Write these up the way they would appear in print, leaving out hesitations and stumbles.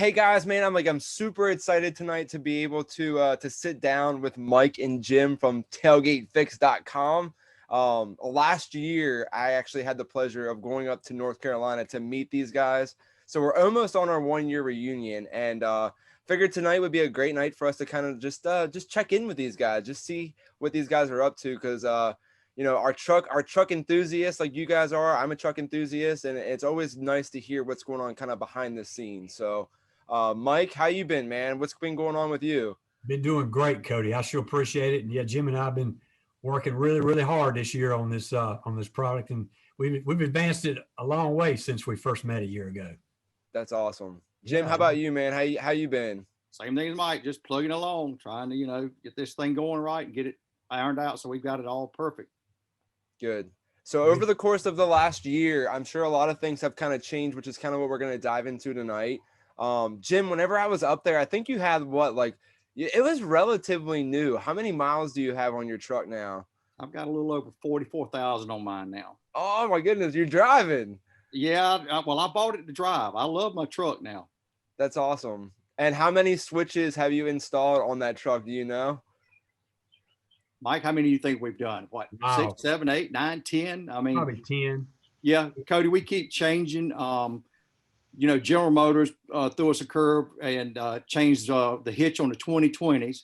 Hey guys, man, I'm super excited tonight to be able to sit down with Mike and Jim from tailgatefix.com. Last year, I actually had the pleasure of going up to North Carolina to meet these guys. So we're almost on our 1 year reunion, and figured tonight would be a great night for us to kind of just check in with these guys, just see what these guys are up to, because our truck enthusiasts like you guys are. I'm a truck enthusiast, and it's always nice to hear what's going on kind of behind the scenes. So Mike, how you been, man? What's been going on with you? Been doing great, Cody. I sure appreciate it. And yeah, Jim and I have been working really, really hard this year on this product, and we've advanced it a long way since we first met a year ago. That's awesome. Jim, how Yeah, about you, man? How you been? Same thing as Mike, just plugging along, trying to, get this thing going right and get it ironed out so we've got it all perfect. Good. So over the course of the last year, I'm sure a lot of things have kind of changed, which is kind of what we're going to dive into tonight. Jim, whenever I was up there, I think you had it was relatively new. How many miles do you have on your truck now? I've got a little over 44,000 on mine now. Oh my goodness, you're driving. Yeah, well, I bought it to drive. I love my truck now. That's awesome. And how many switches have you installed on that truck? Do you know? Mike, how many do you think we've done? What, Wow. 6, 7, 8, 9, 10? I mean, probably 10. Yeah, Cody, we keep changing. General Motors threw us a curve and changed the hitch on the 2020s,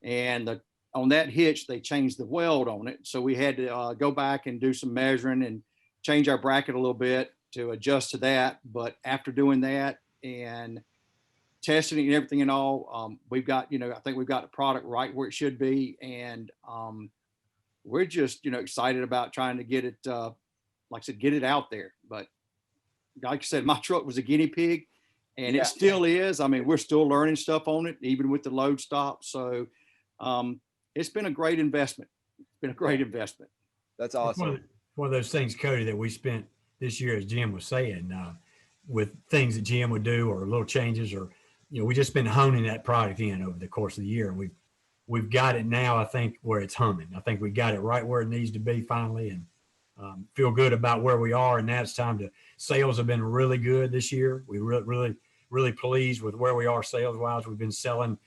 and on that hitch they changed the weld on it. So we had to go back and do some measuring and change our bracket a little bit to adjust to that. But after doing that and testing it and everything and all, we've got, I think we've got the product right where it should be, and we're just, excited about trying to get it, like I said, get it out there. But like I said, my truck was a guinea pig, and it still is. I mean, we're still learning stuff on it, even with the load stop. So it's been a great investment. It's been a great investment. That's It's awesome. one of those things, Cody, that we spent this year, as Jim was saying, with things that Jim would do or little changes, or we just been honing that product in over the course of the year. We've got it now, I think, where it's humming. I think we got it right where it needs to be finally, and feel good about where we are. And now it's time to. Sales have been really good this year. We really, really pleased with where we are sales wise. We've been selling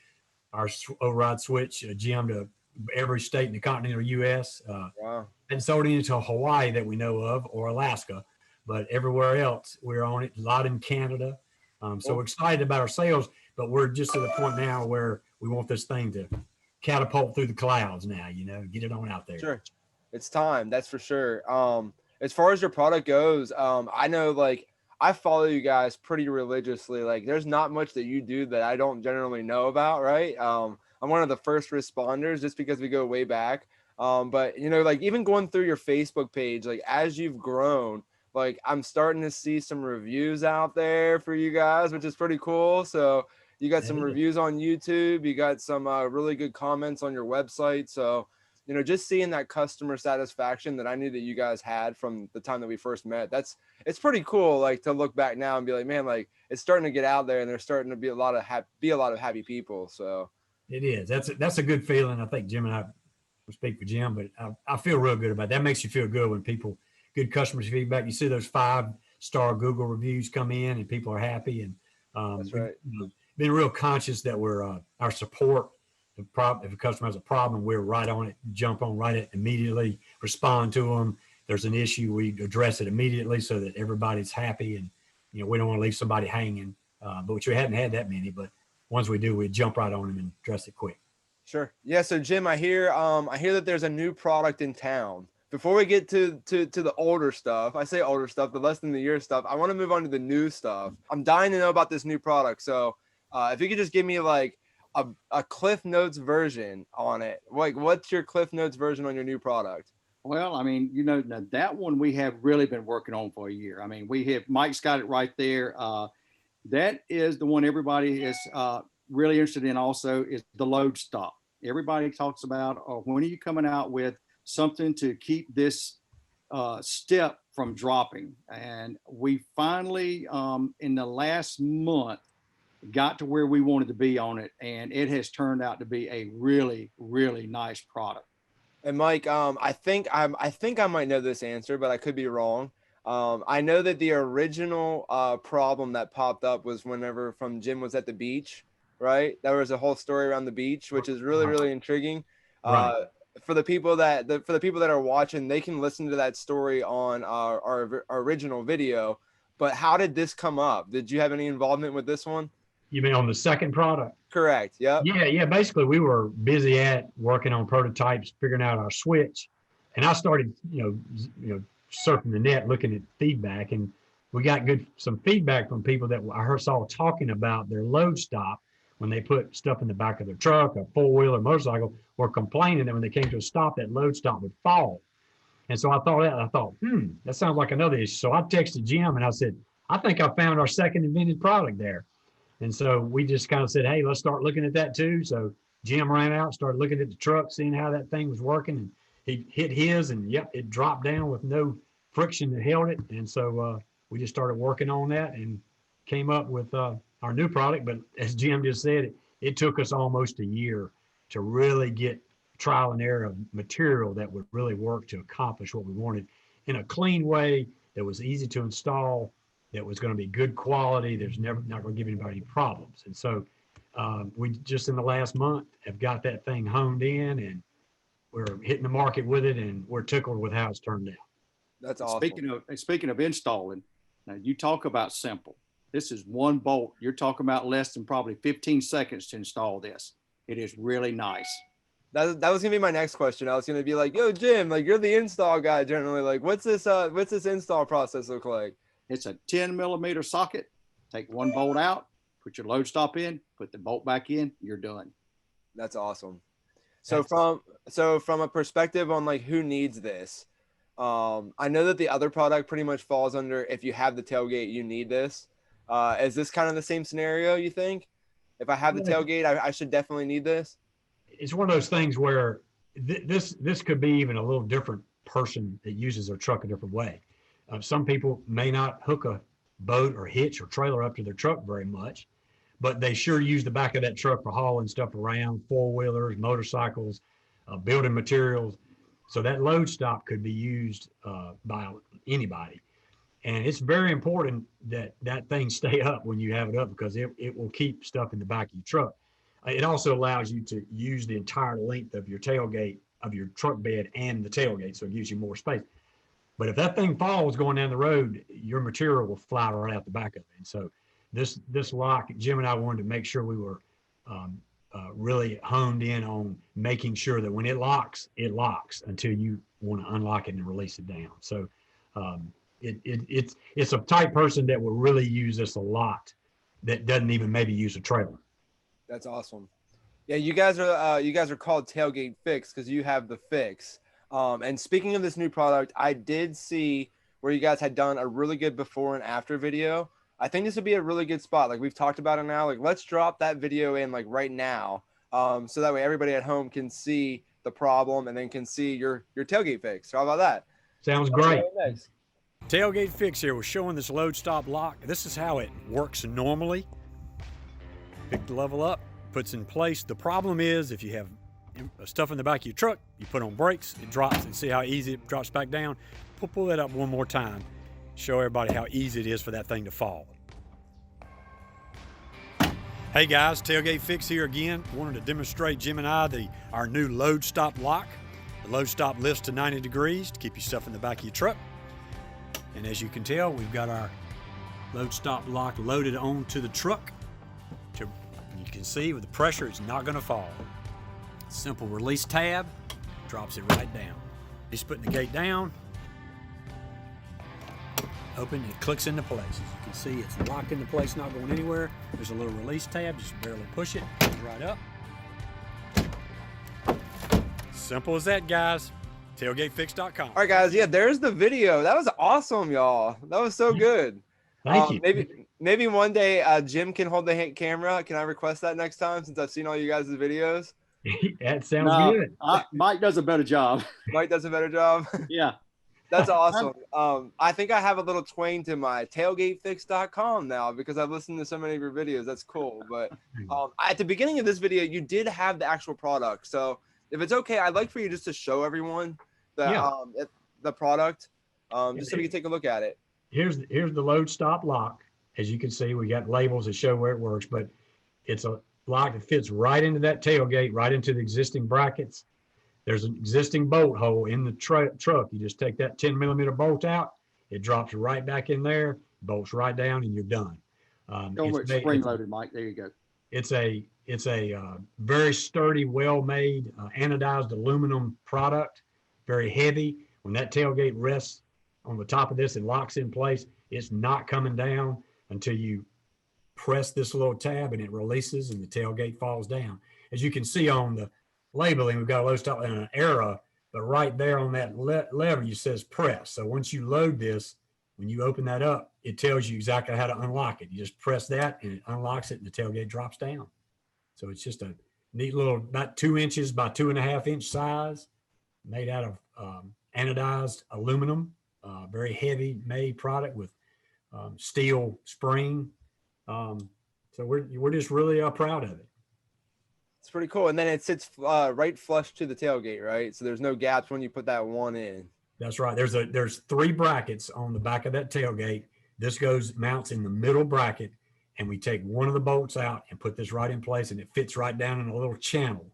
our override switch, Jim, to every state in the continental U.S. Wow. And sold it into Hawaii that we know of, or Alaska, but everywhere else we're on it. A lot in Canada. So we're excited about our sales, but we're just at the point now where we want this thing to catapult through the clouds now, get it on out there. Sure. It's time. That's for sure. As far as your product goes, I know I follow you guys pretty religiously. Like there's not much that you do that I don't generally know about. Right. I'm one of the first responders just because we go way back. But even going through your Facebook page, like as you've grown, like I'm starting to see some reviews out there for you guys, which is pretty cool. So you got some reviews on YouTube, you got some really good comments on your website. So, just seeing that customer satisfaction that I knew that you guys had from the time that we first met, it's pretty cool. Like to look back now and be like, man, like it's starting to get out there and there's starting to be a lot of happy people. So it is. That's a good feeling. I think Jim and I will speak for Jim, but I feel real good about that. That makes you feel good when good customers feedback. You see those 5-star Google reviews come in and people are happy. And that's right. Been real conscious that we're our support. If a customer has a problem, we're right on it, jump on right it immediately, respond to them. There's an issue, we address it immediately so that everybody's happy, and we don't want to leave somebody hanging. But we hadn't had that many, but once we do, we jump right on them and address it quick. Sure. Yeah. So Jim, I hear that there's a new product in town. Before we get to the older stuff, I say older stuff, the less than the year stuff, I want to move on to the new stuff. I'm dying to know about this new product. So if you could just give me like a Cliff Notes version on it. Like, what's your Cliff Notes version on your new product? Well, I mean, now that one we have really been working on for a year. I mean, Mike's got it right there. That is the one everybody is really interested in also, is the load stop. Everybody talks about, when are you coming out with something to keep this step from dropping? And we finally, in the last month, got to where we wanted to be on it, and it has turned out to be a really, really nice product. And Mike, I think I might know this answer, but I could be wrong. I know that the original problem that popped up was whenever from Jim was at the beach, right? There was a whole story around the beach, which is really, really intriguing. Right. For the people that are watching, they can listen to that story on our original video. But how did this come up? Did you have any involvement with this one? You mean on the second product? Correct. Yep. Yeah. Basically, we were busy at working on prototypes, figuring out our switch, and I started, surfing the net, looking at feedback, and we got some feedback from people that I saw talking about their load stop when they put stuff in the back of their truck, a four-wheeler, motorcycle, were complaining that when they came to a stop, that load stop would fall. And so I thought, that sounds like another issue. So I texted Jim and I said, I think I found our second invented product there. And so we just kind of said, hey, let's start looking at that too. So Jim ran out, started looking at the truck, seeing how that thing was working. And he hit his and yep, it dropped down with no friction that held it. And so we just started working on that and came up with our new product. But as Jim just said, it took us almost a year to really get trial and error of material that would really work to accomplish what we wanted in a clean way that was easy to install, that was going to be good quality. There's not going to give anybody any problems. And so we just in the last month have got that thing honed in and we're hitting the market with it and we're tickled with how it's turned out. That's awesome. Speaking of installing, now you talk about simple. This is one bolt. You're talking about less than probably 15 seconds to install this. It is really nice. That was gonna be my next question. I was gonna be like, yo, Jim, like you're the install guy generally. Like, what's this install process look like? It's a 10mm socket. Take one bolt out, put your load stop in, put the bolt back in, you're done. That's awesome. So from a perspective on like who needs this, I know that the other product pretty much falls under if you have the tailgate, you need this. Is this kind of the same scenario, you think? If I have the tailgate, I should definitely need this? It's one of those things where this could be even a little different person that uses their truck a different way. Some people may not hook a boat or hitch or trailer up to their truck very much, but they sure use the back of that truck for hauling stuff around, four-wheelers, motorcycles, building materials. So that load stop could be used by anybody. And it's very important that that thing stay up when you have it up because it will keep stuff in the back of your truck. It also allows you to use the entire length of your tailgate, of your truck bed and the tailgate, so it gives you more space. But if that thing falls going down the road, your material will fly right out the back of it. And so this lock, Jim and I wanted to make sure we were really honed in on making sure that when it locks until you want to unlock it and release it down. So it's a type person that will really use this a lot that doesn't even maybe use a trailer. That's awesome. Yeah, you guys are called Tailgate Fix because you have the fix. And speaking of this new product, I did see where you guys had done a really good before and after video. I think this would be a really good spot. Like we've talked about it now. Like let's drop that video in like right now, so that way everybody at home can see the problem and then can see your tailgate fix. So how about that? Sounds great. Tailgate Fix here. We're showing this load stop lock. This is how it works normally. Pick the level up, puts in place. The problem is if you have stuff in the back of your truck, you put on brakes, it drops, and see how easy it drops back down. Pull that up one more time. Show everybody how easy it is for that thing to fall. Hey guys, Tailgate Fix here again. Wanted to demonstrate Jim and I our new load stop lock. The load stop lifts to 90 degrees to keep your stuff in the back of your truck. And as you can tell, we've got our load stop lock loaded onto the truck. You can see with the pressure, it's not going to fall. Simple release tab, drops it right down. Just putting the gate down, open, it clicks into place. As you can see, it's locked into place, not going anywhere. There's a little release tab, just barely push it, comes right up. Simple as that, guys. Tailgatefix.com. All right, guys. Yeah, there's the video. That was awesome, y'all. That was so good. Thank you. Maybe one day Jim can hold the camera. Can I request that next time since I've seen all you guys' videos? That sounds good. Mike does a better job. Mike does a better job. Yeah. That's awesome. I think I have a little twang to my tailgatefix.com now because I've listened to so many of your videos. That's cool. But at the beginning of this video, you did have the actual product. So if it's okay, I'd like for you just to show everyone the product. just so we can take a look at it. Here's the load stop lock. As you can see, we got labels that show where it works, but it's a lock that fits right into that tailgate, right into the existing brackets. There's an existing bolt hole in the truck. You just take that 10mm bolt out, it drops right back in there, bolts right down, and you're done. It's spring loaded, Mike. There you go. It's a very sturdy, well-made anodized aluminum product, very heavy. When that tailgate rests on the top of this and locks in place, it's not coming down until you press this little tab and it releases and the tailgate falls down. As you can see on the labeling, we've got a load stop and an arrow, but right there on that lever, you says press. So once you load this, when you open that up, it tells you exactly how to unlock it. You just press that and it unlocks it and the tailgate drops down. So it's just a neat little, about 2 inches by 2.5 inch size, made out of anodized aluminum, very heavy made product with steel spring. So we're just really proud of it. It's pretty cool. And then it sits right flush to the tailgate, right? So there's no gaps when you put that one in. That's right. There's 3 brackets on the back of that tailgate. This mounts in the middle bracket, and we take one of the bolts out and put this right in place, and it fits right down in a little channel.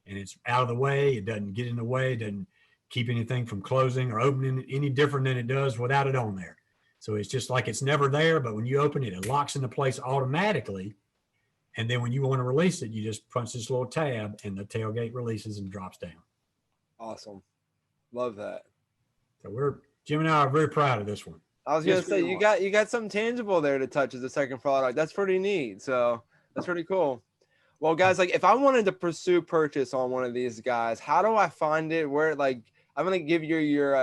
And it's out of the way. It doesn't get in the way. It doesn't keep anything from closing or opening any different than it does without it on there. So it's just like it's never there, but when you open it, it locks into place automatically. And then when you want to release it, you just punch this little tab and the tailgate releases and drops down. Awesome. Love that. So Jim and I are very proud of this one. I was gonna say you got something tangible there to touch as a second product. That's pretty neat. So that's pretty cool. Well, guys, like if I wanted to pursue purchase on one of these guys, how do I find it? Where I'm gonna give you your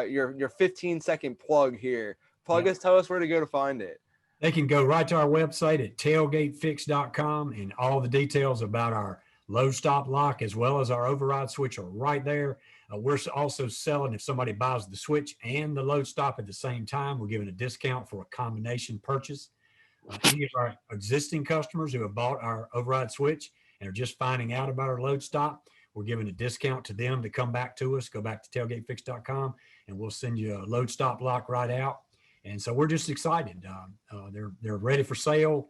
15-second plug here. Tell us where to go to find it. They can go right to our website at tailgatefix.com, and all the details about our load stop lock as well as our override switch are right there. We're also selling, if somebody buys the switch and the load stop at the same time, we're giving a discount for a combination purchase. Any of our existing customers who have bought our override switch and are just finding out about our load stop, we're giving a discount to them to come back to us. Go back to tailgatefix.com and we'll send you a load stop lock right out. And so we're just excited. They're ready for sale,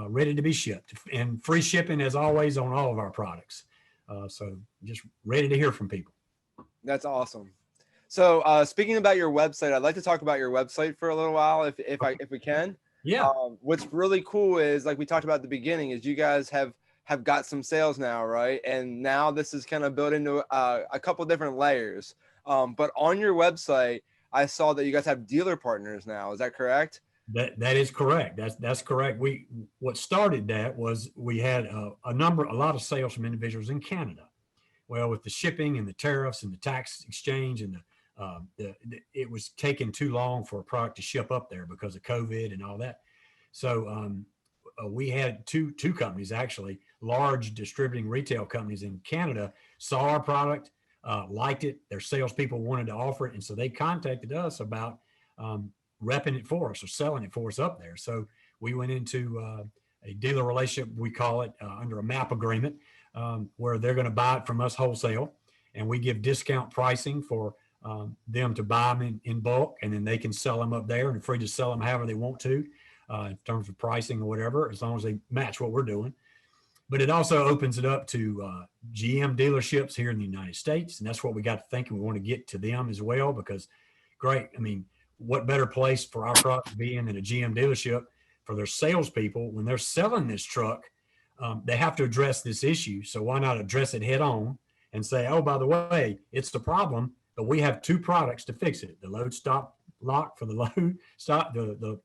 ready to be shipped, and free shipping as always on all of our products. So just ready to hear from people. That's awesome. So speaking about your website, I'd like to talk about your website for a little while, if we can. Yeah. What's really cool is, like we talked about at the beginning, is you guys have got some sales now, right? And now this is kind of built into a couple different layers. But on your website, I saw that you guys have dealer partners now. Is that correct? That is correct. That's correct. What started that was we had a lot of sales from individuals in Canada. Well, with the shipping and the tariffs and the tax exchange and it was taking too long for a product to ship up there because of COVID and all that. So we had two companies, actually, large distributing retail companies in Canada, saw our product, liked it. Their salespeople wanted to offer it. And so they contacted us about repping it for us or selling it for us up there. So we went into a dealer relationship, we call it, under a MAP agreement, where they're going to buy it from us wholesale, and we give discount pricing for them to buy them in bulk, and then they can sell them up there and free to sell them however they want to in terms of pricing or whatever, as long as they match what we're doing. But it also opens it up to GM dealerships here in the United States. And that's what we got to thinking. We want to get to them as well, because great. I mean, what better place for our product to be in than a GM dealership for their salespeople when they're selling this truck? They have to address this issue. So why not address it head on and say, oh, by the way, it's the problem, but we have 2 products to fix it. The load stop lock for the load stop, the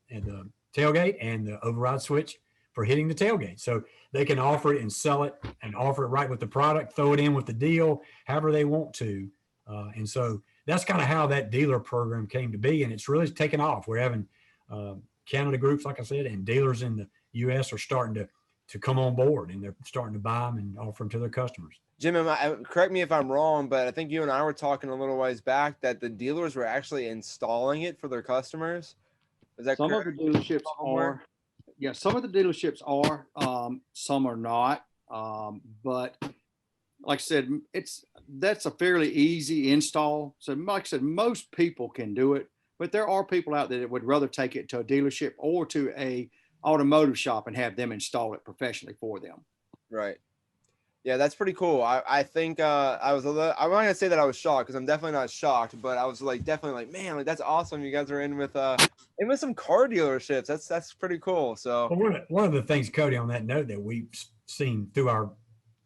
tailgate, and the override switch for hitting the tailgate. So they can offer it and sell it and offer it right with the product, throw it in with the deal, however they want to. And so that's kind of how that dealer program came to be. And it's really taken off. We're having Canada groups, like I said, and dealers in the U.S. are starting to come on board, and they're starting to buy them and offer them to their customers. Jim, correct me if I'm wrong, but I think you and I were talking a little ways back that the dealers were actually installing it for their customers. Is that some correct? of the dealerships are? Yeah, some of the dealerships are, some are not. But like I said, that's a fairly easy install. So like I said, most people can do it. but there are people out there that would rather take it to a dealership or to a automotive shop and have them install it professionally for them. Right. Yeah, that's pretty cool. I think I was a little, I'm not gonna say that I was shocked, because I'm definitely not shocked, but I was like definitely like, man, like that's awesome. You guys are in with some car dealerships. That's pretty cool. So Well, one of the things, Cody, on that note that we've seen through our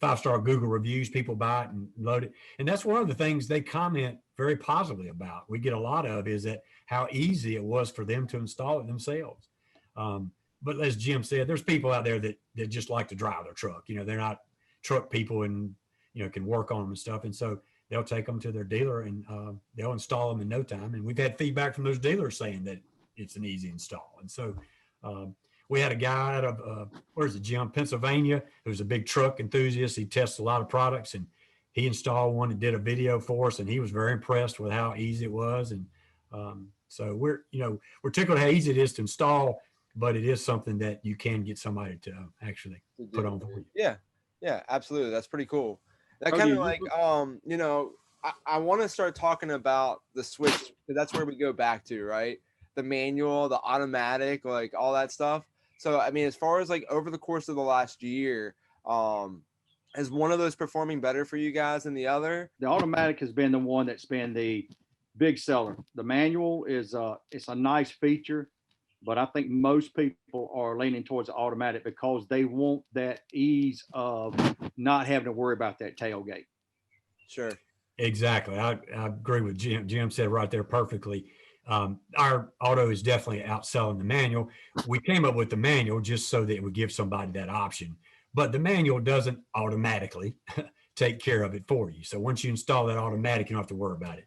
5-star Google reviews, people buy it and load it. And that's one of the things they comment very positively about. We get a lot of is that how easy it was for them to install it themselves. But as Jim said, there's people out there that just like to drive their truck. You know, they're not truck people and, you know, can work on them and stuff. And so they'll take them to their dealer and they'll install them in no time. And we've had feedback from those dealers saying that it's an easy install. And so we had a guy out of, where's it, Jim, Pennsylvania, who's a big truck enthusiast. He tests a lot of products, and he installed one and did a video for us, and he was very impressed with how easy it was. And so we're tickled how easy it is to install, but it is something that you can get somebody to actually put on for you. Yeah, absolutely. That's pretty cool. That kind of like, I want to start talking about the switch, because that's where we go back to, right? The manual, the automatic, like all that stuff. So, I mean, as far as like over the course of the last year, is one of those performing better for you guys than the other? The automatic has been the one that's been the big seller. The manual is it's a nice feature, but I think most people are leaning towards the automatic because they want that ease of not having to worry about that tailgate. Sure. Exactly. I agree with Jim. Jim said right there perfectly. Our auto is definitely outselling the manual. We came up with the manual just so that it would give somebody that option, but the manual doesn't automatically take care of it for you. So once you install that automatic, you don't have to worry about it.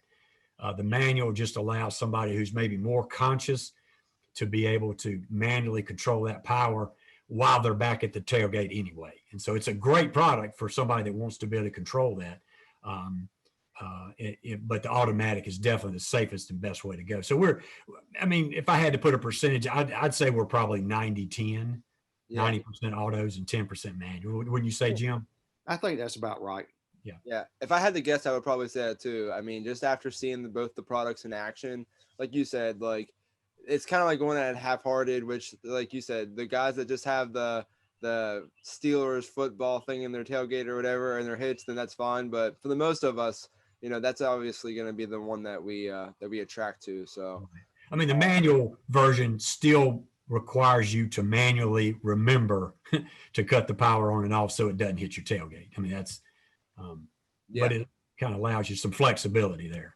The manual just allows somebody who's maybe more conscious to be able to manually control that power while they're back at the tailgate anyway. And so it's a great product for somebody that wants to be able to control that. But the automatic is definitely the safest and best way to go. So if I had to put a percentage, I'd say we're probably 90-10, 90% autos and 10% manual. Wouldn't you say, Jim? I think that's about right. Yeah. If I had to guess, I would probably say that too. I mean, just after seeing both the products in action, like you said, like it's kind of like going at it half-hearted, which, like you said, the guys that just have the Steelers football thing in their tailgate or whatever and their hits, then that's fine. But for the most of us, you know, that's obviously going to be the one that we attract to. So, I mean, the manual version still requires you to manually remember to cut the power on and off so it doesn't hit your tailgate. I mean, that's, but it kind of allows you some flexibility there.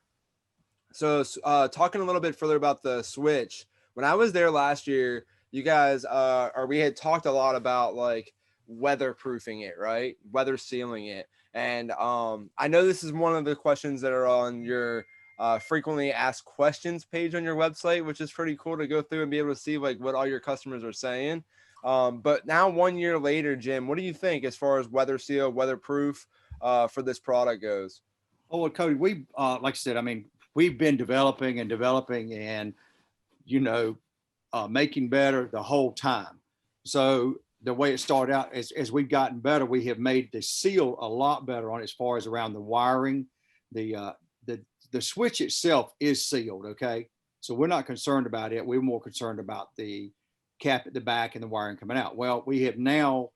So, talking a little bit further about the switch, when I was there last year, you guys, we had talked a lot about like weatherproofing it, right? Weather sealing it. And I know this is one of the questions that are on your frequently asked questions page on your website, which is pretty cool to go through and be able to see like what all your customers are saying. But now 1 year later, Jim, what do you think as far as weather seal, weatherproof for this product goes? Oh, well, Cody, we like I said, I mean, we've been developing and, making better the whole time. So the way it started out, as we've gotten better, we have made the seal a lot better on as far as around the wiring. The switch itself is sealed, okay? So we're not concerned about it. We're more concerned about the cap at the back and the wiring coming out. Well, we have now,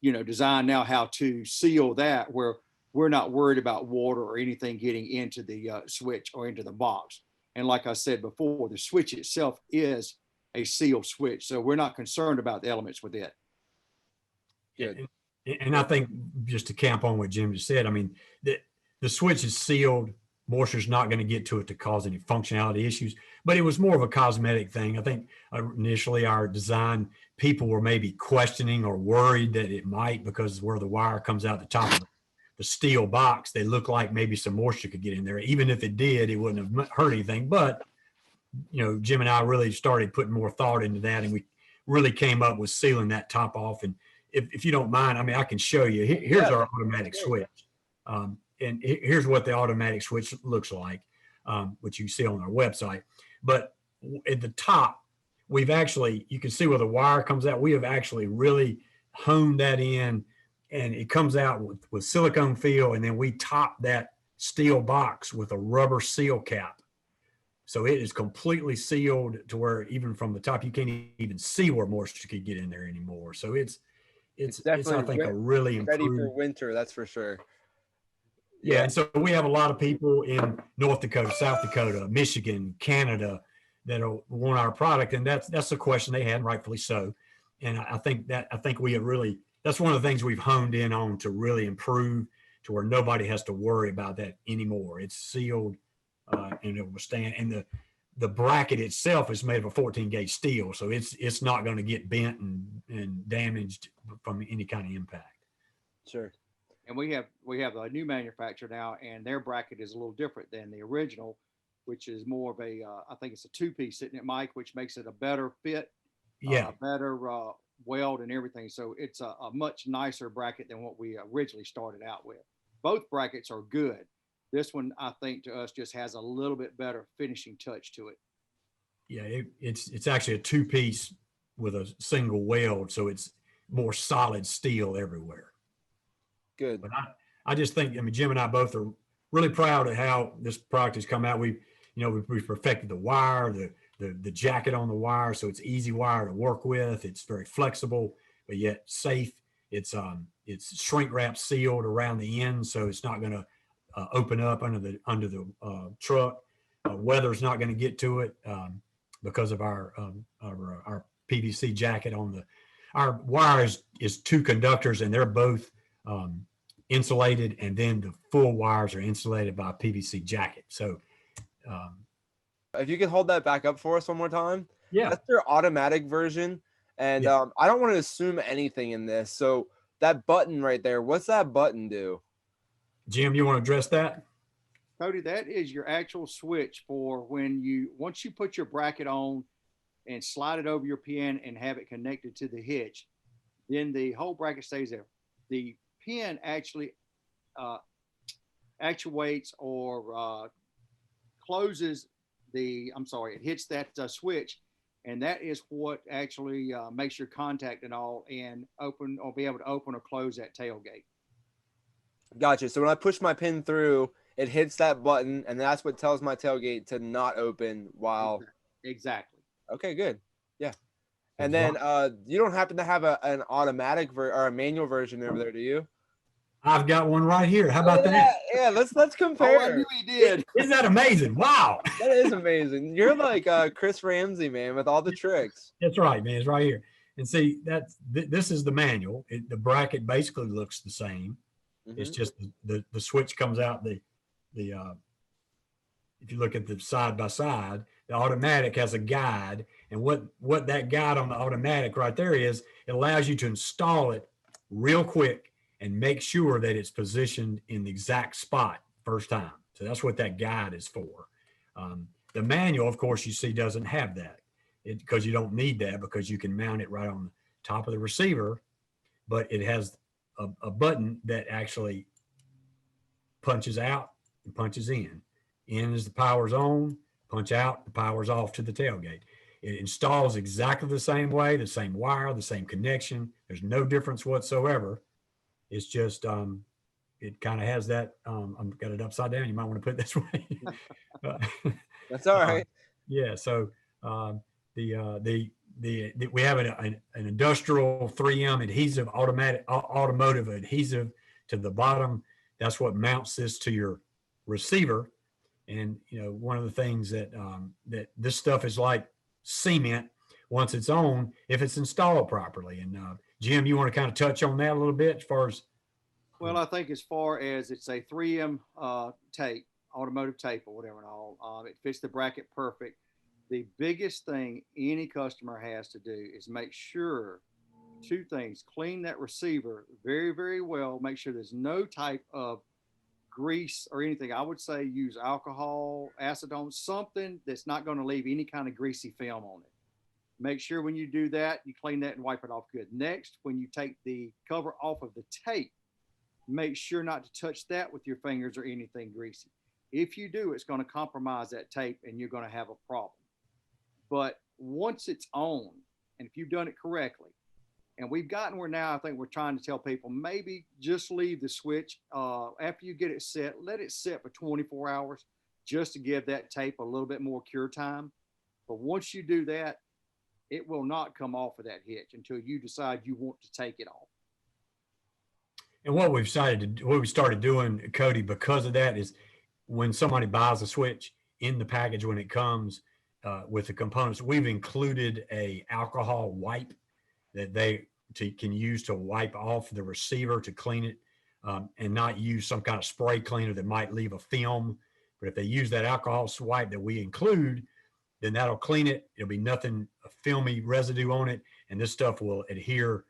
designed now how to seal that where we're not worried about water or anything getting into the switch or into the box. And like I said before, the switch itself is a sealed switch. So we're not concerned about the elements with it. Good. And I think just to camp on what Jim just said, I mean, the switch is sealed. Moisture's not going to get to it to cause any functionality issues, but it was more of a cosmetic thing. I think initially our design, people were maybe questioning or worried that it might, because where the wire comes out the top of the steel box, they look like maybe some moisture could get in there. Even if it did, it wouldn't have hurt anything. But, Jim and I really started putting more thought into that, and we really came up with sealing that top off. And if you don't mind, I mean, I can show you. Here's our automatic switch. And here's what the automatic switch looks like, which you see on our website. But at the top, you can see where the wire comes out. We have actually really honed that in, and it comes out with silicone feel. And then we top that steel box with a rubber seal cap. So it is completely sealed to where even from the top, you can't even see where moisture could get in there anymore. So It's it's I definitely think a really ready for improved. winter. That's for sure. Yeah, Yeah. and so we have a lot of people in North Dakota, South Dakota, Michigan, Canada that want our product, and that's a question they had, and rightfully so. And I think we have really, that's one of the things we've honed in on to really improve to where nobody has to worry about that anymore. It's sealed, and it will stand. And the bracket itself is made of a 14 gauge steel, so it's not going to get bent and damaged from any kind of impact. Sure. And we have a new manufacturer now, and their bracket is a little different than the original, which is more of a I think it's a two-piece sitting at Mike, which makes it a better fit, Yeah, better weld and everything. So it's a much nicer bracket than what we originally started out with. Both brackets are good. This one, I think, to us just has a little bit better finishing touch to it. yeah, it's actually a two piece with a single weld, so it's more solid steel everywhere. Good. But I just think, I mean, Jim and I both are really proud of how this product has come out. We've perfected the wire, the jacket on the wire, so it's easy wire to work with. It's very flexible, but yet safe. It's shrink wrap sealed around the end, so it's not going to open up under the truck. Weather's not going to get to it because of our PVC jacket on the. Our wire is two conductors, and they're both insulated, and then the full wires are insulated by a PVC jacket. So, If you could hold that back up for us one more time. yeah, That's their automatic version. And yeah. I don't want to assume anything in this. So that button right there, what's that button do? Jim, you want to address that? Cody, that is your actual switch for once you put your bracket on and slide it over your pin and have it connected to the hitch, then the whole bracket stays there. The pin actually actuates or closes it hits that switch, and that is what actually makes your contact and all and open or be able to open or close that tailgate. Gotcha. So when I push my pin through, it hits that button, and that's what tells my tailgate to not open while. Exactly. Okay, good. Yeah. And then you don't happen to have an automatic or a manual version over there, do you? I've got one right here. How about that? Yeah, let's compare. Oh, I knew he did. Isn't that amazing? Wow. That is amazing. You're like Chris Ramsey, man, with all the tricks. That's right, man. It's right here. And see, this is the manual. The bracket basically looks the same. Mm-hmm. It's just the switch comes out. If you look at the side by side, the automatic has a guide, and what that guide on the automatic right there is, it allows you to install it real quick and make sure that it's positioned in the exact spot first time. So that's what that guide is for. The manual, of course, you see doesn't have that because you don't need that because you can mount it right on the top of the receiver, but it has a button that actually punches out and punches in. In is the power's on, punch out, the power's off to the tailgate. It installs exactly the same way, the same wire, the same connection. There's no difference whatsoever. It's just it kind of has that. I've got it upside down. You might want to put it this way. That's all right. Yeah. So we have an industrial 3M adhesive, automotive adhesive to the bottom. That's what mounts this to your receiver. And one of the things that this stuff is like cement once it's on, if it's installed properly. And Jim, you want to kind of touch on that a little bit as far as? Well, I think as far as it's a 3M tape, automotive tape or whatever and all, it fits the bracket perfect. The biggest thing any customer has to do is make sure two things: clean that receiver very, very well. Make sure there's no type of grease or anything. I would say use alcohol, acetone, something that's not going to leave any kind of greasy film on it. Make sure when you do that, you clean that and wipe it off good. Next, when you take the cover off of the tape, make sure not to touch that with your fingers or anything greasy. If you do, it's going to compromise that tape and you're going to have a problem. But once it's on, and if you've done it correctly, and we've gotten where now I think we're trying to tell people maybe just leave the switch after you get it set, let it set for 24 hours. just to give that tape a little bit more cure time. But once you do that, it will not come off of that hitch until you decide you want to take it off. And what we've decided to do, what we started doing, Cody, because of that is when somebody buys a switch in the package, when it comes with the components, we've included a alcohol wipe that they can use to wipe off the receiver to clean it, and not use some kind of spray cleaner that might leave a film. But if they use that alcohol wipe that we include, then that'll clean it. It'll be nothing filmy residue on it, and this stuff will adhere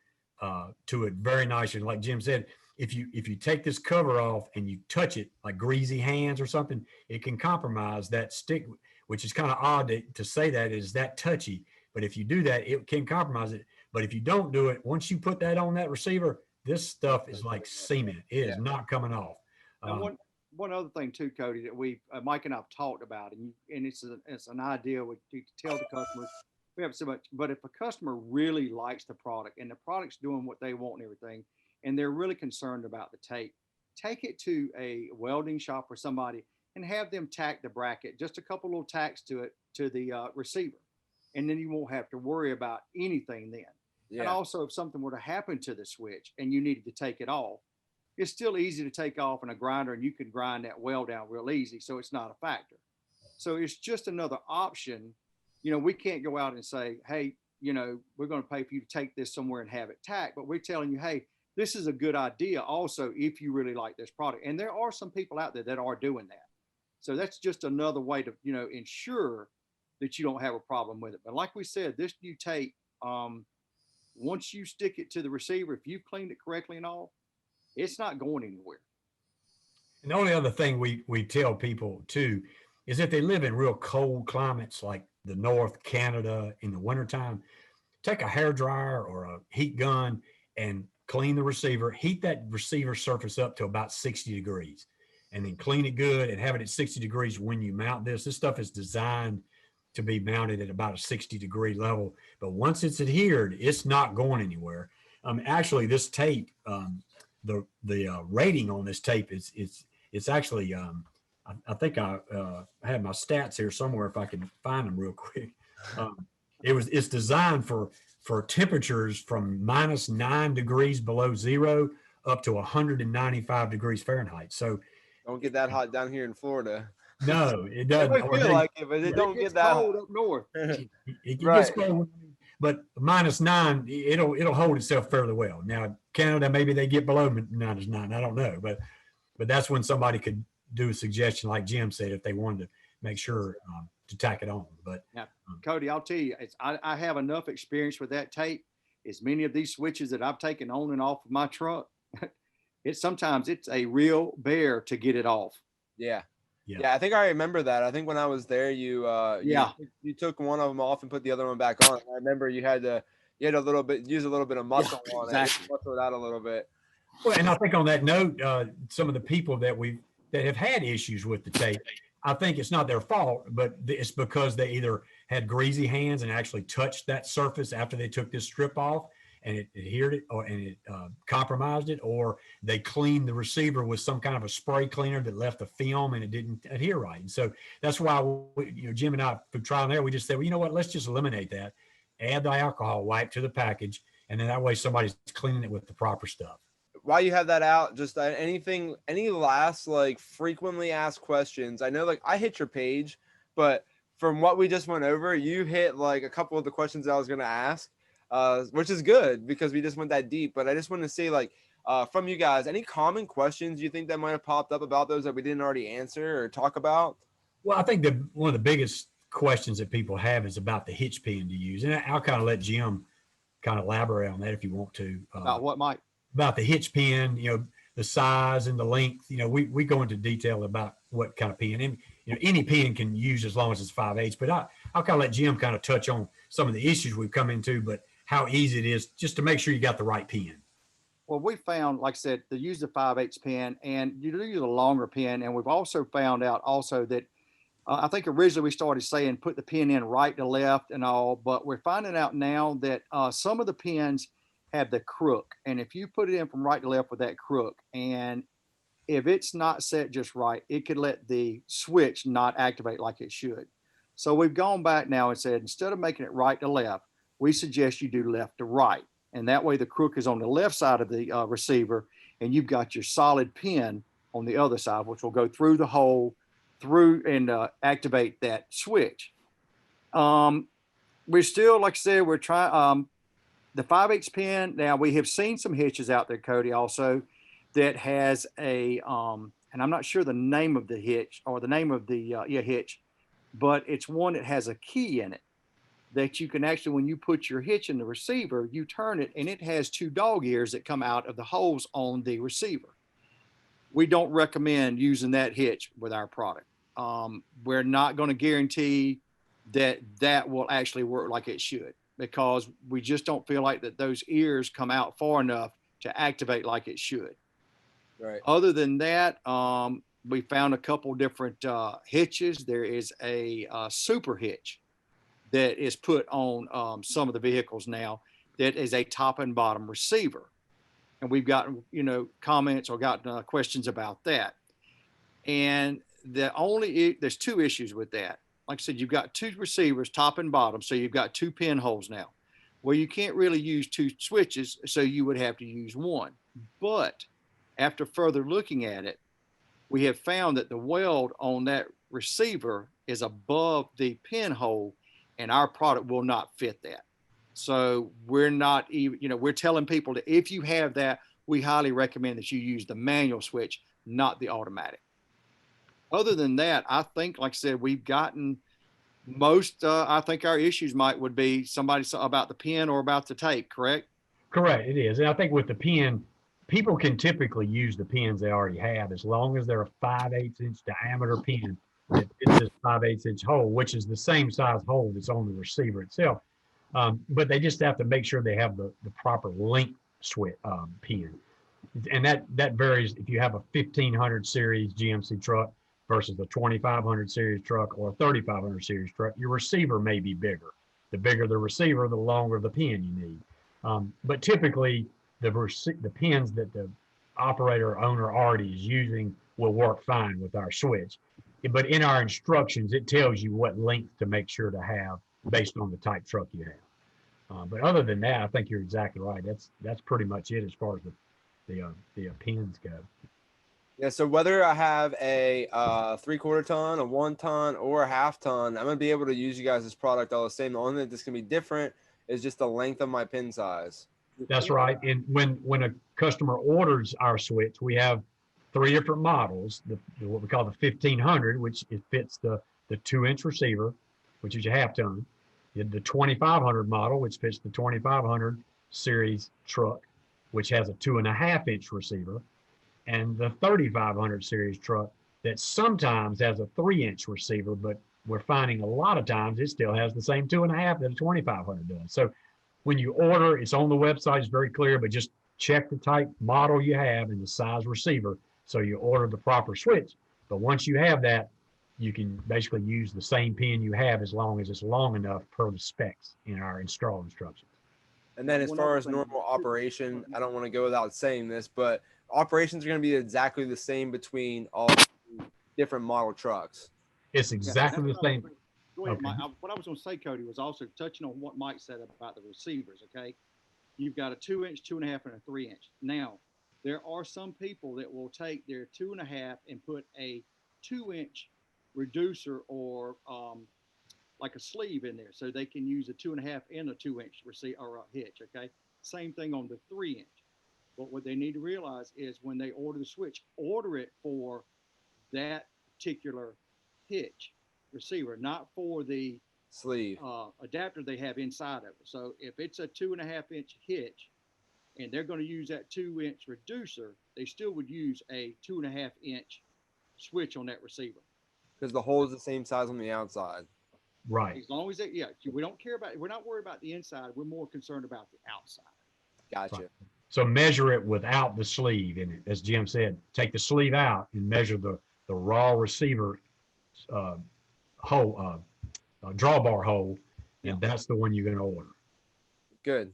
to it very nicely. And like Jim said, if you take this cover off and you touch it like greasy hands or something, it can compromise that stick, which is kind of odd to say that is that touchy. But if you do that, it can compromise it. But if you don't do it, once you put that on that receiver, this stuff is like cement. It is not coming off. And one other thing too, Cody, that we Mike and I've talked about, and it's an idea we tell the customers. We have so much, but if a customer really likes the product and the product's doing what they want and everything, and they're really concerned about the tape, take it to a welding shop or somebody and have them tack the bracket, just a couple little tacks to it, to the receiver. And then you won't have to worry about anything then. Yeah. And also if something were to happen to the switch and you needed to take it off, it's still easy to take off in a grinder and you can grind that weld down real easy. So it's not a factor. So it's just another option. We can't go out and say, hey, we're going to pay for you to take this somewhere and have it tacked, but we're telling you, hey, this is a good idea also if you really like this product. And there are some people out there that are doing that. So that's just another way to, ensure that you don't have a problem with it. But like we said, this new tape, once you stick it to the receiver, if you've cleaned it correctly and all, it's not going anywhere. And the only other thing we tell people too is if they live in real cold climates like the North, Canada in the wintertime, take a hair dryer or a heat gun and clean the receiver, heat that receiver surface up to about 60 degrees, and then clean it good and have it at 60 degrees when you mount this. This stuff is designed to be mounted at about a 60-degree level. But once it's adhered, it's not going anywhere. Actually, this tape, the rating on this tape it's actually, I think I have my stats here somewhere if I can find them real quick. It's designed for temperatures from -9 degrees below zero up to 195 degrees Fahrenheit. So don't get that hot down here in Florida. No, it doesn't. It feel like it, but it don't get that cold hot up north. It gets cold, but -9, it'll hold itself fairly well. Now Canada, maybe they get below -9. I don't know, but that's when somebody could do a suggestion like Jim said if they wanted to make sure to tack it on. But yeah, Cody, I'll tell you, I have enough experience with that tape. As many of these switches that I've taken on and off of my truck, sometimes it's a real bear to get it off. Yeah, I think I remember that. I think when I was there, you took one of them off and put the other one back on. I remember you had a little bit, use a little bit of muscle on it, muscle it out a little bit. Well, and I think on that note, some of the people that have had issues with the tape, I think it's not their fault, but it's because they either had greasy hands and actually touched that surface after they took this strip off and it adhered it and it compromised it, or they cleaned the receiver with some kind of a spray cleaner that left a film and it didn't adhere right. And so that's why Jim and I, for trial and error, we just said, well, you know what, let's just eliminate that, add the alcohol wipe to the package, and then that way somebody's cleaning it with the proper stuff. While you have that out, just any last frequently asked questions? I know I hit your page, but from what we just went over, you hit a couple of the questions I was going to ask, which is good because we just went that deep. But I just want to say from you guys, any common questions you think that might have popped up about those that we didn't already answer or talk about? Well, I think that one of the biggest questions that people have is about the hitch pin to use. And I'll kind of let Jim kind of elaborate on that if you want to. About what, Mike? About the hitch pin, the size and the length. We go into detail about what kind of pin. And any pin can use as long as it's 5/8. But I'll kind of let Jim kind of touch on some of the issues we've come into, but how easy it is just to make sure you got the right pin. Well, we found, like I said, to use the 5/8 pin, and you use a longer pin. And we've also found out that I think originally we started saying put the pin in right to left and all, but we're finding out now that some of the pins have the crook. And if you put it in from right to left with that crook and if it's not set just right, it could let the switch not activate like it should. So we've gone back now and said, instead of making it right to left, we suggest you do left to right. And that way the crook is on the left side of the receiver, and you've got your solid pin on the other side, which will go through the hole, through and activate that switch. We're still, like I said, we're trying the 5/8 pin. Now we have seen some hitches out there, Cody, also that has a, and I'm not sure the name of the hitch or the name of the hitch, but it's one that has a key in it that you can actually, when you put your hitch in the receiver, you turn it and it has two dog ears that come out of the holes on the receiver. We don't recommend using that hitch with our product. We're not going to guarantee that that will actually work like it should, because we just don't feel like that those ears come out far enough to activate like it should. Right. Other than that, we found a couple different hitches. There is a super hitch that is put on some of the vehicles now that is a top and bottom receiver. And we've gotten, comments or gotten questions about that. And there's two issues with that. Like I said, you've got two receivers, top and bottom. So you've got two pinholes now. Well, you can't really use two switches, so you would have to use one. But after further looking at it, we have found that the weld on that receiver is above the pinhole, and our product will not fit that. So we're not even, we're telling people that if you have that, we highly recommend that you use the manual switch, not the automatic. Other than that, I think, like I said, we've gotten most, I think our issues would be somebody about the pin or about the tape, correct? Correct, it is. And I think with the pin, people can typically use the pins they already have as long as they're a 5/8 inch diameter pin that fits this 5/8 inch hole, which is the same size hole that's on the receiver itself. But they just have to make sure they have the proper length switch pin. And that varies if you have a 1500 series GMC truck versus a 2500 series truck or a 3500 series truck. Your receiver may be bigger. The bigger the receiver, the longer the pin you need. But typically, the pins that the operator or owner already is using will work fine with our switch. But in our instructions, it tells you what length to make sure to have based on the type truck you have. But other than that, I think you're exactly right. That's pretty much it as far as the pins go. Yeah, so whether I have a 3/4 ton, a 1 ton, or a 1/2 ton, I'm gonna be able to use you guys' product all the same. The only thing that's gonna be different is just the length of my pin size. That's right. And when a customer orders our switch, we have 3 different models. What we call the 1500, which it fits the 2-inch receiver, which is a 1/2 ton. The 2500 model, which fits the 2500 series truck, which has a 2.5-inch receiver, and the 3500 series truck that sometimes has a 3-inch receiver, but we're finding a lot of times it still has the same 2.5 that a 2500 does. So when you order, it's on the website, it's very clear, but just check the type model you have and the size receiver so you order the proper switch. But once you have that, you can basically use the same pin you have as long as it's long enough per the specs in our install instructions. And then as far as normal operation, I don't want to go without saying this, but operations are going to be exactly the same between all different model trucks. It's exactly the same. Go ahead, Mike. What I was going to say, Cody, was also touching on what Mike said about the receivers, okay? You've got a 2-inch, 2.5, and a 3-inch. Now, there are some people that will take their 2.5 and put a 2-inch reducer or like a sleeve in there, so they can use a 2.5 and a 2-inch receiver or a hitch, okay? Same thing on the 3-inch. But what they need to realize is when they order the switch, order it for that particular hitch receiver, not for the sleeve adapter they have inside of it. So if it's a 2.5-inch hitch and they're going to use that 2-inch reducer, they still would use a 2.5-inch switch on that receiver. Because the hole is the same size on the outside. Right. As long as we don't care about, we're not worried about the inside. We're more concerned about the outside. Gotcha. Right. So measure it without the sleeve in it. As Jim said, take the sleeve out and measure the raw receiver hole, drawbar hole, and that's the one you're going to order. Good.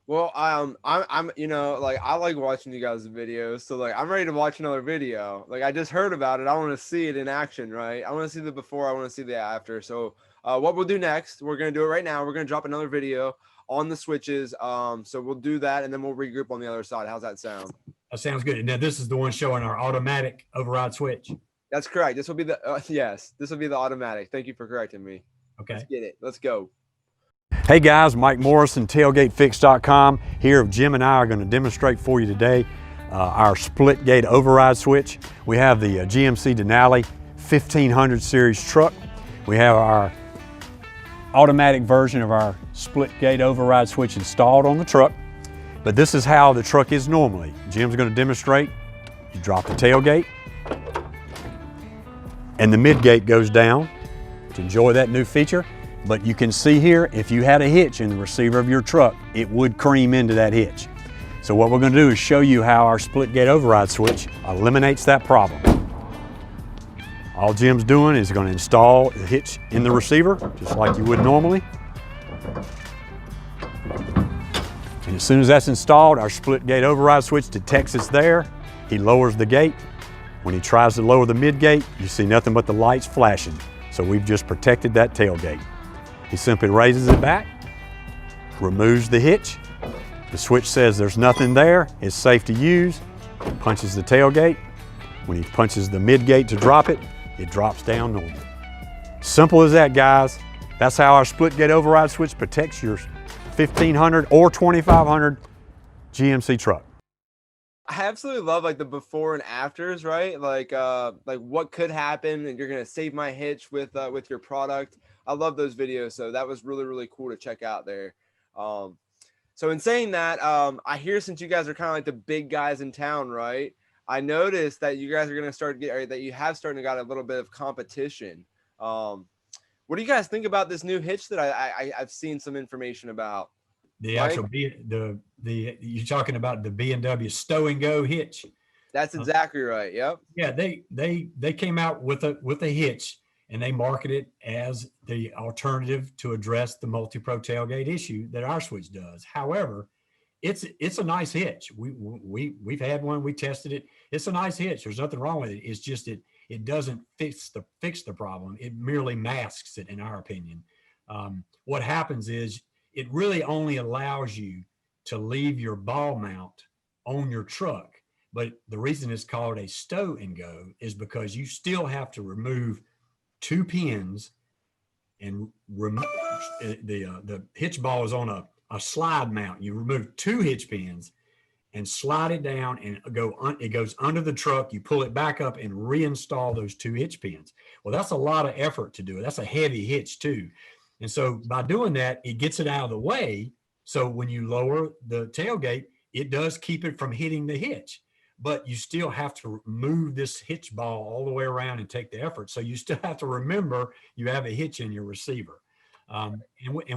Well, I'm, you know, like I like watching you guys' videos, so like I'm ready to watch another video. Like I just heard about it, I want to see it in action, right? I want to see the before, I want to see the after. So, what we'll do next, we're gonna do it right now. We're gonna drop another video on the switches. So we'll do that, and then we'll regroup on the other side. How's that sound? That sounds good. Now this is the one showing our automatic override switch. That's correct. This will be the yes, this will be the automatic. Thank you for correcting me. Okay. Let's get it. Let's go. Hey guys, Mike Morrison, tailgatefix.com. Here, Jim and I are going to demonstrate for you today our split gate override switch. We have the GMC Denali 1500 series truck. We have our automatic version of our split gate override switch installed on the truck. But this is how the truck is normally. Jim's going to demonstrate. You drop the tailgate and the mid gate goes down to enjoy that new feature. But you can see here, if you had a hitch in the receiver of your truck, it would cream into that hitch. So what we're going to do is show you how our split gate override switch eliminates that problem. All Jim's doing is going to install the hitch in the receiver, just like you would normally. And as soon as that's installed, our split gate override switch detects it's there. He lowers the gate. When he tries to lower the mid gate, you see nothing but the lights flashing. So we've just protected that tailgate. He simply raises it back, removes the hitch. The switch says there's nothing there, it's safe to use, punches the tailgate. When he punches the mid gate to drop it, it drops down normal. Simple as that, guys. That's how our split gate override switch protects your 1500 or 2500 GMC truck. I absolutely love like the before and afters, right? Like what could happen, and you're gonna save my hitch with your product. I love those videos, so that was really, really cool to check out there. So in saying that, I hear since you guys are kind of like the big guys in town, right? I noticed that you guys are gonna start that you have started to got a little bit of competition. What do you guys think about this new hitch that I've seen some information about? The Mike? actual you're talking about the B&W stow and go hitch. That's exactly right. Yep. Yeah, they came out with a hitch, and they market it as the alternative to address the multi-pro tailgate issue that our switch does. However, it's a nice hitch. We've had one, we tested it. It's a nice hitch. There's nothing wrong with it. It's just it doesn't fix the problem. It merely masks it, in our opinion. What happens is it really only allows you to leave your ball mount on your truck. But the reason it's called a stow and go is because you still have to remove 2 pins, and the hitch ball is on a slide mount. You remove 2 hitch pins and slide it down, and it goes under the truck. You pull it back up and reinstall those 2 hitch pins. Well, that's a lot of effort to do it. That's a heavy hitch too. And so by doing that, it gets it out of the way. So when you lower the tailgate, it does keep it from hitting the hitch, but you still have to move this hitch ball all the way around and take the effort. So you still have to remember you have a hitch in your receiver. And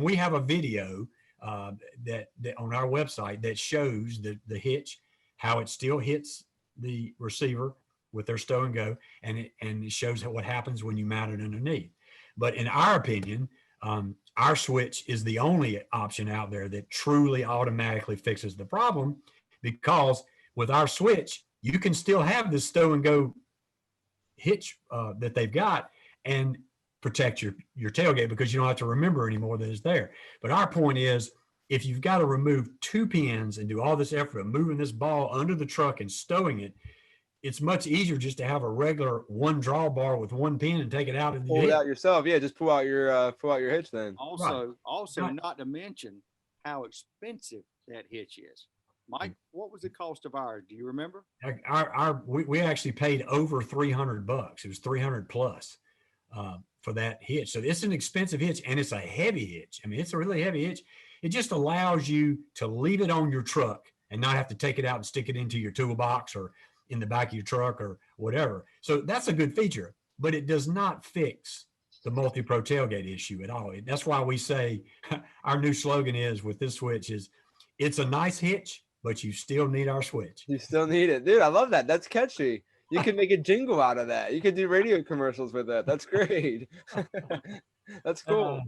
we have a video that on our website that shows the hitch, how it still hits the receiver with their stow and go, and it shows what happens when you mount it underneath. But in our opinion, our switch is the only option out there that truly automatically fixes the problem, because with our switch, you can still have this stow and go hitch that they've got and protect your tailgate, because you don't have to remember anymore that it's there. But our point is, if you've got to remove 2 pins and do all this effort of moving this ball under the truck and stowing it, it's much easier just to have a regular 1 drawbar with 1 pin and take it out of the Pull it out yourself. Yeah, just pull out your hitch then. Also, Right. not to mention how expensive that hitch is. Mike, what was the cost of ours? Do you remember? We actually paid over $300. It was 300 plus for that hitch. So it's an expensive hitch, and it's a heavy hitch. I mean, it's a really heavy hitch. It just allows you to leave it on your truck and not have to take it out and stick it into your toolbox or in the back of your truck or whatever. So that's a good feature, but it does not fix the multi-pro tailgate issue at all. That's why we say our new slogan is with this switch is, it's a nice hitch, but you still need our switch. You still need it. Dude, I love that. That's catchy. You can make a jingle out of that. You could do radio commercials with that. That's great. That's cool.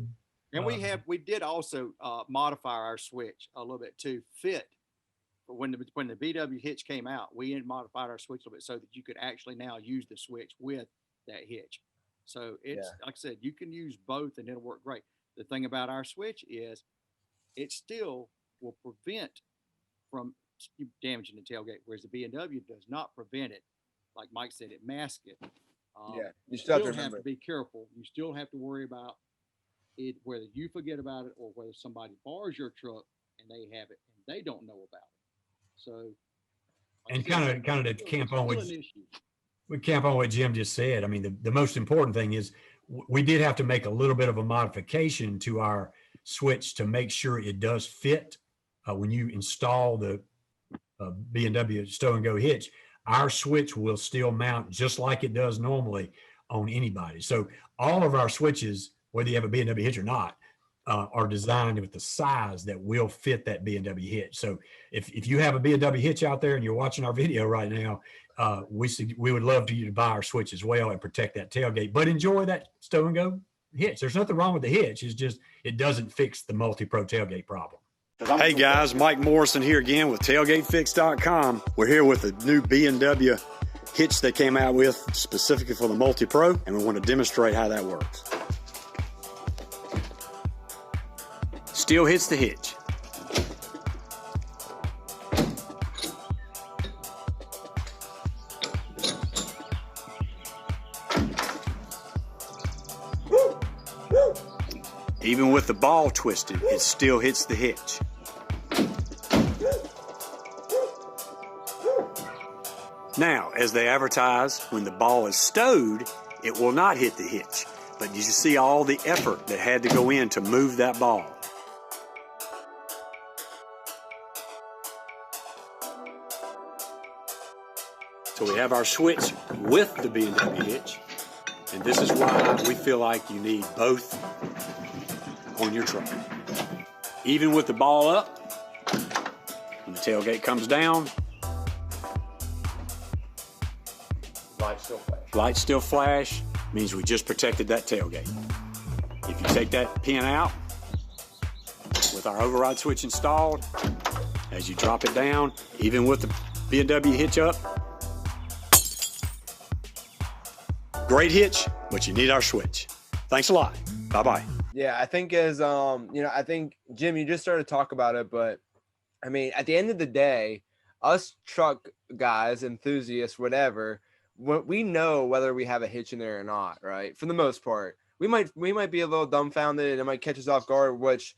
And we did also modify our switch a little bit to fit. But when the BW hitch came out, we modified our switch a little bit so that you could actually now use the switch with that hitch. So it's like I said, you can use both and it'll work great. The thing about our switch is it still will prevent from damaging the tailgate, whereas the B&W does not prevent it. Like Mike said, it masks it. You still have to be careful. You still have to worry about it, whether you forget about it or whether somebody borrows your truck and they have it and they don't know about it. So, and kind of to camp on what Jim just said. I mean, the most important thing is we did have to make a little bit of a modification to our switch to make sure it does fit when you install the B&W stow and go hitch. Our switch will still mount just like it does normally on anybody. So all of our switches, whether you have a B&W hitch or not, are designed with the size that will fit that B&W hitch. So if you have a B&W hitch out there and you're watching our video right now, we would love for you to buy our switch as well and protect that tailgate, but enjoy that stow and go hitch. There's nothing wrong with the hitch. It's just, it doesn't fix the multi-pro tailgate problem. Hey guys, Mike Morrison here again with TailgateFix.com. We're here with a new B&W hitch they came out with specifically for the multi-pro, and we want to demonstrate how that works. Still hits the hitch. Even with the ball twisted, it still hits the hitch. Now, as they advertise, when the ball is stowed, it will not hit the hitch. But you see all the effort that had to go in to move that ball. So we have our switch with the B&W hitch. And this is why we feel like you need both on your truck. Even with the ball up, when the tailgate comes down, lights still flash, means we just protected that tailgate. If you take that pin out with our override switch installed, as you drop it down, even with the B&W hitch up, great hitch, but you need our switch. Thanks a lot. Bye-bye. Yeah, I think I think, Jim, you just started to talk about it, but I mean, at the end of the day, us truck guys, enthusiasts, whatever, we know whether we have a hitch in there or not, right? For the most part, we might be a little dumbfounded and it might catch us off guard, which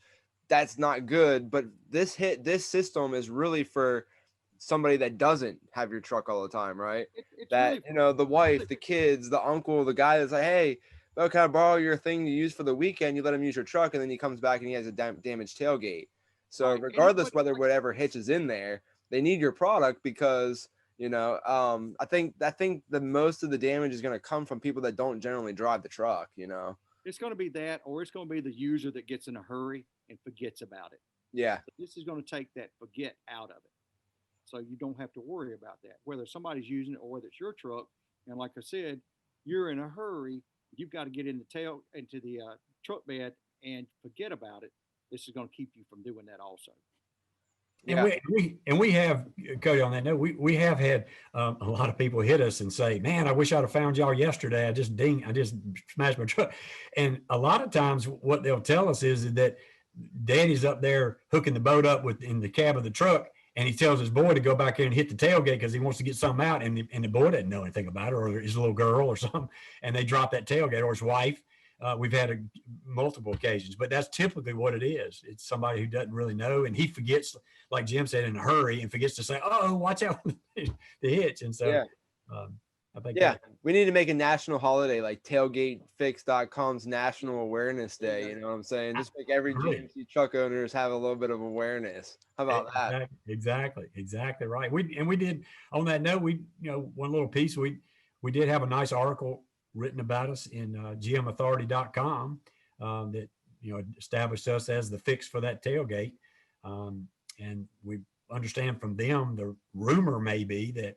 that's not good. But this system is really for somebody that doesn't have your truck all the time, right? That, really, the wife, the kids, the uncle, the guy that's like, hey, can I borrow your thing to use for the weekend? You let him use your truck, and then he comes back and he has a damaged tailgate. So regardless whether whatever hitch is in there, they need your product because, I think the most of the damage is going to come from people that don't generally drive the truck, It's going to be that, or it's going to be the user that gets in a hurry and forgets about it. Yeah. This is going to take that forget out of it. So you don't have to worry about that, whether somebody's using it or whether it's your truck. And like I said, you're in a hurry. You've got to get into the truck bed and forget about it. This is going to keep you from doing that also. And we have, Cody, on that note, we have had a lot of people hit us and say, man, I wish I'd have found y'all yesterday. I just smashed my truck. And a lot of times what they'll tell us is that Daddy's up there hooking the boat up in the cab of the truck. And he tells his boy to go back in and hit the tailgate because he wants to get something out. And the boy doesn't know anything about it, or his little girl or something. And they drop that tailgate, or his wife. We've had multiple occasions, but that's typically what it is. It's somebody who doesn't really know. And he forgets, like Jim said, in a hurry, and forgets to say, oh, watch out the hitch. And so I think we need to make a national holiday, like tailgatefix.com's National Awareness Day. You know what I'm saying? Just make every GMC truck owners have a little bit of awareness. How about that? Exactly right. We did, on that note, one little piece, we did have a nice article written about us in gmauthority.com that established us as the fix for that tailgate. And we understand from them, the rumor may be that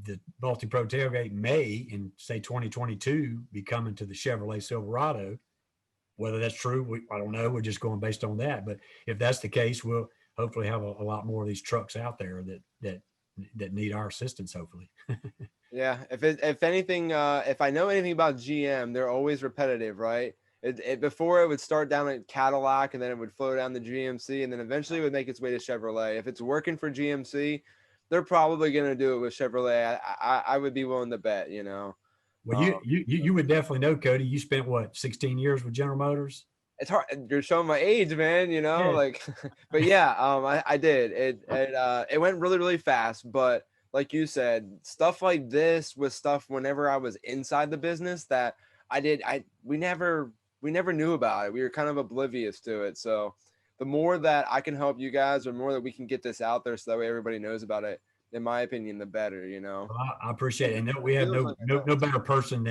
the multi-pro tailgate may, in say 2022, be coming to the Chevrolet Silverado Whether that's true, I don't know. We're just going based on that. But if that's the case, we'll hopefully have a lot more of these trucks out there that need our assistance, hopefully. Yeah, if anything, if I know anything about GM, they're always repetitive, right? Before it would start down at Cadillac, and then it would flow down to GMC, and then eventually it would make its way to Chevrolet. If it's working for GMC, they're probably going to do it with Chevrolet. I would be willing to bet, you know. Well, you would definitely know, Cody. You spent what, 16 years with General Motors? It's hard. You're showing my age, man. You know, Yeah. like, but yeah, I did. It went really, really fast. But like you said, stuff like this was stuff whenever I was inside the business that we never knew about it. We were kind of oblivious to it. So the more that I can help you guys, or more that we can get this out there, so that way everybody knows about it, in my opinion, the better. You know. Well, I appreciate it. And we have no better person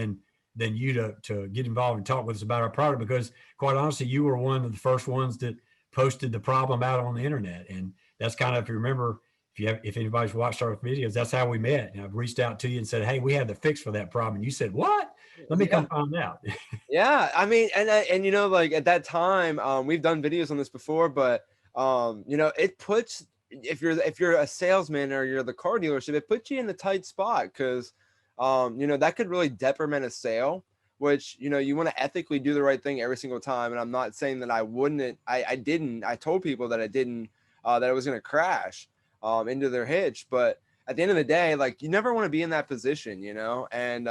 than you to get involved and talk with us about our product, because quite honestly, you were one of the first ones that posted the problem out on the internet. And that's kind of, if you remember, if anybody's watched our videos, that's how we met. And I've reached out to you and said, hey, we have the fix for that problem. And you said, what? Let me come find out. Yeah, I mean, and you know, like at that time, we've done videos on this before, but you know, it puts, if you're a salesman or you're the car dealership, it puts you in a tight spot, because you know, that could really detriment a sale, which, you know, you want to ethically do the right thing every single time. And I'm not saying that I wouldn't, I didn't, I told people that I didn't, that I was going to crash into their hitch. But at the end of the day, like, you never want to be in that position, you know? And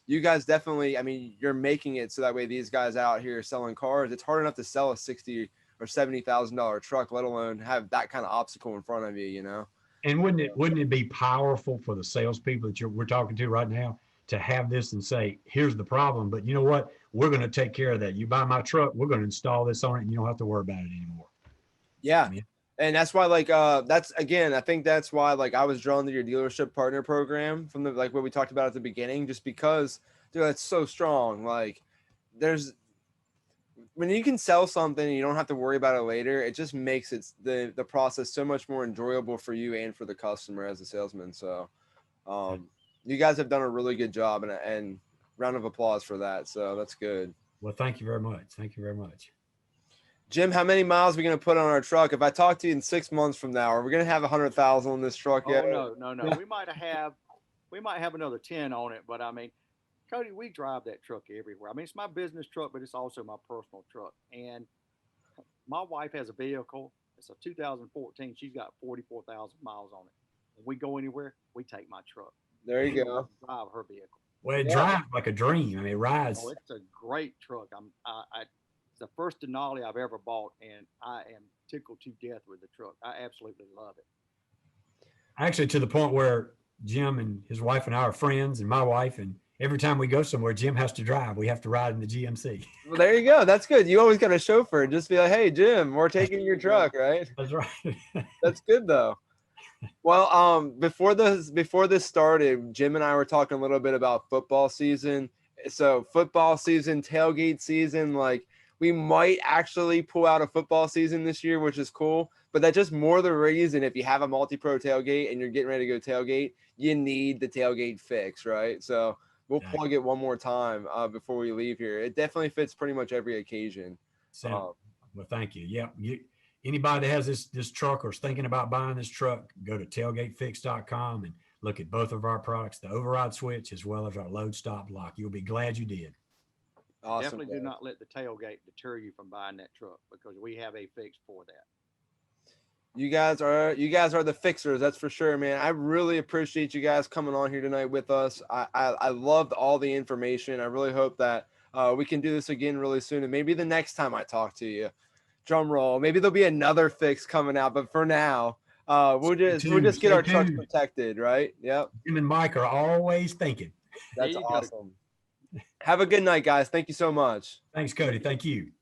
you guys definitely, I mean, you're making it so that way these guys out here selling cars, it's hard enough to sell a $60,000 or $70,000 truck, let alone have that kind of obstacle in front of you, you know? And wouldn't it be powerful for the salespeople that we're talking to right now to have this and say, here's the problem, but you know what? We're going to take care of that. You buy my truck, we're going to install this on it, and you don't have to worry about it anymore. Yeah. And that's why, like, that's, again, I think that's why, like, I was drawn to your dealership partner program from the, like, what we talked about at the beginning, just because, dude, that's so strong. Like, when you can sell something and you don't have to worry about it later, it just makes the process so much more enjoyable for you and for the customer as a salesman. So you guys have done a really good job, and round of applause for that. So that's good. Well, thank you very much. Thank you very much. Jim, how many miles are we going to put on our truck? If I talk to you in 6 months from now, are we going to have 100,000 on this truck yet? Oh, no. We might have another 10 on it, but I mean, Cody, we drive that truck everywhere. I mean, it's my business truck, but it's also my personal truck. And my wife has a vehicle. It's a 2014. She's got 44,000 miles on it. When we go anywhere, we take my truck. There you go. Drive her vehicle. Well, it drives like a dream. I mean, it rides. Oh, it's a great truck. It's the first Denali I've ever bought, and I am tickled to death with the truck. I absolutely love it. Actually, to the point where Jim and his wife and I are friends, and my wife, and every time we go somewhere, Jim has to drive. We have to ride in the GMC. Well, there you go. That's good. You always got a chauffeur. Just be like, hey, Jim, we're taking your truck, right? That's right. That's good, though. Well, before this started, Jim and I were talking a little bit about football season. So football season, tailgate season, like, we might actually pull out a football season this year, which is cool. But that's just more the reason, if you have a multi-pro tailgate and you're getting ready to go tailgate, you need the tailgate fix, right? So we'll plug it one more time before we leave here. It definitely fits pretty much every occasion. Well, thank you. Yeah. Anybody that has this truck or is thinking about buying this truck, go to tailgatefix.com and look at both of our products, the override switch as well as our load stop lock. You'll be glad you did. Awesome. Definitely do not let the tailgate deter you from buying that truck, because we have a fix for that. You guys are the fixers, that's for sure, man. I really appreciate you guys coming on here tonight with us. I loved all the information. I really hope that we can do this again really soon, and maybe the next time I talk to you, drum roll, maybe there'll be another fix coming out. But for now, we'll just get our trucks protected, right? Yep. Jim and Mike are always thinking. That's awesome. Have a good night, guys. Thank you so much. Thanks, Cody. Thank you.